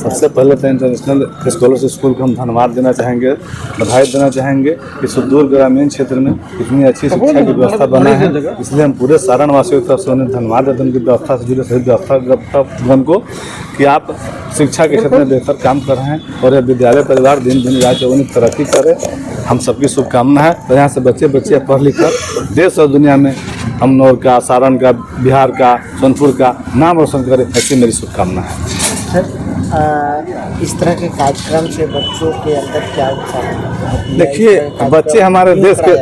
सबसे पहले तो इंटरनेशनल स्कॉलरशिप स्कूल को हम धन्यवाद देना चाहेंगे, बधाई देना चाहेंगे कि सुदूर ग्रामीण क्षेत्र में इतनी अच्छी शिक्षा की व्यवस्था बना है। इसलिए हम पूरे सारण वासियों की तरफ से उन्हें धन्यवाद देते हैं उनकी व्यवस्था से जुड़े सभी व्यवस्थागण को कि आप शिक्षा के क्षेत्र में बेहतर काम कर रहे हैं और यह विद्यालय परिवार दिन दिन रात चौगुनी तरक्की करे। हम सबकी शुभकामना है। तो यहाँ से बच्चे पढ़ लिख कर देश और दुनिया में अमनौर का, सारण का, बिहार का, सोनपुर का नाम रोशन करे, ऐसी मेरी शुभकामना है। सर, इस तरह के कार्यक्रम से बच्चों के अंदर क्या उत्साह है? देखिए, बच्चे हमारे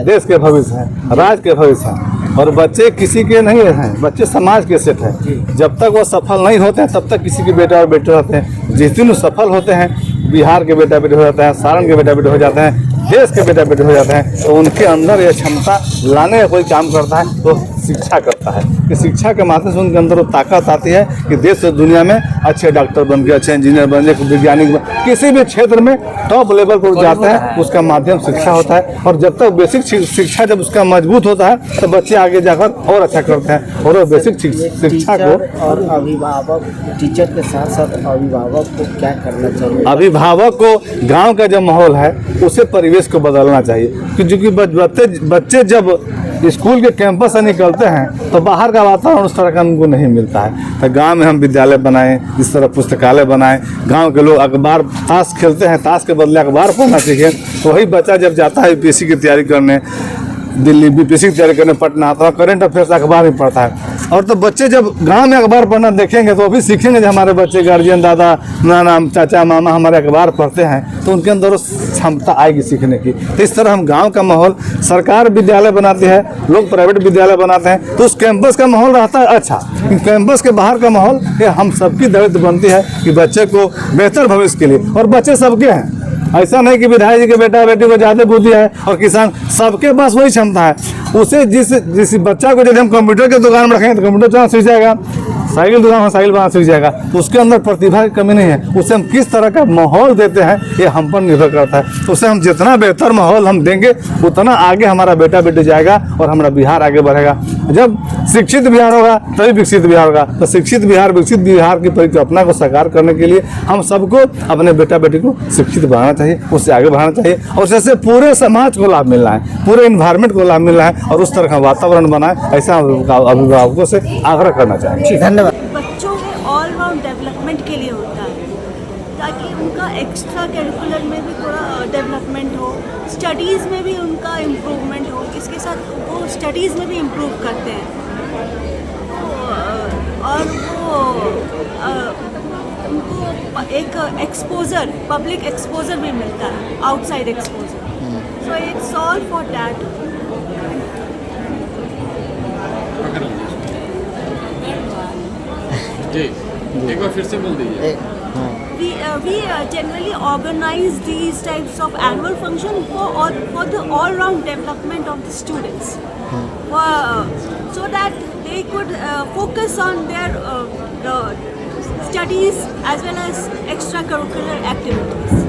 देश के भविष्य हैं, राज्य के भविष्य हैं और बच्चे किसी के नहीं हैं, बच्चे समाज के सेट हैं। जब तक वो सफल नहीं होते हैं तब तक किसी के बेटा और बेटे होते हैं। जिस दिन वो सफल होते हैं, बिहार के बेटा बेटे हो जाते हैं, सारण के बेटा बेटे हो जाते हैं, देश के बेटा बेटे हो जाते हैं, तो उनके अंदर यह क्षमता लाने का कोई काम करता है तो शिक्षा करता है कि शिक्षा के माध्यम से उनके अंदर वो ताकत आती है कि देश और दुनिया में अच्छे डॉक्टर बन के, अच्छे इंजीनियर बन के, वैज्ञानिक किसी भी क्षेत्र में टॉप लेवल पर जाते हैं, उसका माध्यम शिक्षा होता है। और जब तक बेसिक शिक्षा जब उसका मजबूत होता है तो बच्चे आगे जाकर और अच्छा करते हैं। और वो बेसिक शिक्षा को और अभिभावक, टीचर के साथ साथ अभिभावक को क्या करना चाहिए? अभिभावक को गांव का जो माहौल है उसे परिवेश को बदलना चाहिए, क्योंकि बच्चे जब स्कूल के कैंपस से निकलते हैं तो बाहर का वातावरण उस तरह का उनको नहीं मिलता है। तो गांव में हम विद्यालय बनाएं, इस तरह पुस्तकालय बनाएं, गांव के लोग अखबार ताश खेलते हैं, ताश के बदले अखबार पढ़ना सीखें। तो वही बच्चा जब जाता है यूपीएससी की तैयारी करने, दिल्ली बीपीएससी की तैयारी करने पटना, तो करंट अफेयर्स अखबार में पढ़ता है। और तो बच्चे जब गांव में अखबार पढ़ना देखेंगे तो वो भी सीखेंगे जो हमारे बच्चे गार्जियन, दादा, नाना, चाचा, मामा हमारे अखबार पढ़ते हैं, तो उनके अंदर क्षमता आएगी सीखने की। तो इस तरह हम गांव का माहौल, सरकार विद्यालय बनाती है, लोग प्राइवेट विद्यालय बनाते हैं, तो उस कैंपस का माहौल रहता है अच्छा। कैंपस के बाहर का माहौल ये हम सबकी दायित्व बनती है कि बच्चे को बेहतर भविष्य के लिए, और बच्चे सबके हैं, ऐसा नहीं कि विधायक जी के बेटा बेटी को ज़्यादा बुद्धि है और किसान, सबके पास वही क्षमता है। उसे जिस बच्चा को यदि हम कंप्यूटर के दुकान में रखेंगे तो कंप्यूटर चलाना सीख जाएगा, साइकिल दुकान में साइकिल बनाना सीख जाएगा, तो उसके अंदर प्रतिभा की कमी नहीं है। उसे हम किस तरह का माहौल देते हैं ये हम पर निर्भर करता है। तो उसे हम जितना बेहतर माहौल हम देंगे उतना आगे हमारा बेटा बेटी जाएगा और हमारा बिहार आगे बढ़ेगा। जब शिक्षित बिहार होगा तभी विकसित बिहार होगा। तो शिक्षित बिहार, विकसित बिहार की परिकल्पना को साकार करने के लिए हम सबको अपने बेटा बेटी को शिक्षित बनाना चाहिए, उससे आगे बढ़ाना चाहिए और जैसे पूरे समाज को लाभ मिलना है, पूरे इन्वायरमेंट को लाभ मिलना है और उस तरह का वातावरण बनाए, ऐसा अभिभावकों से आग्रह करना चाहिए। धन्यवाद। बच्चों में ऑल राउंड डेवलपमेंट के लिए होता है, ताकि उनका एक्स्ट्रा करिकुलर में भी थोड़ा डेवलपमेंट हो, स्टडीज़ में भी उनका इम्प्रूवमेंट हो। इसके साथ वो स्टडीज़ में भी इम्प्रूव करते हैं और वो उनको एक एक्सपोजर, पब्लिक एक्सपोजर भी मिलता है, outside exposure. So it's all for that. एक बार फिर से बोल दीजिए। We generally organize these types of annual function for the all-round development of the students, so that they could focus on their studies as well as extracurricular activities.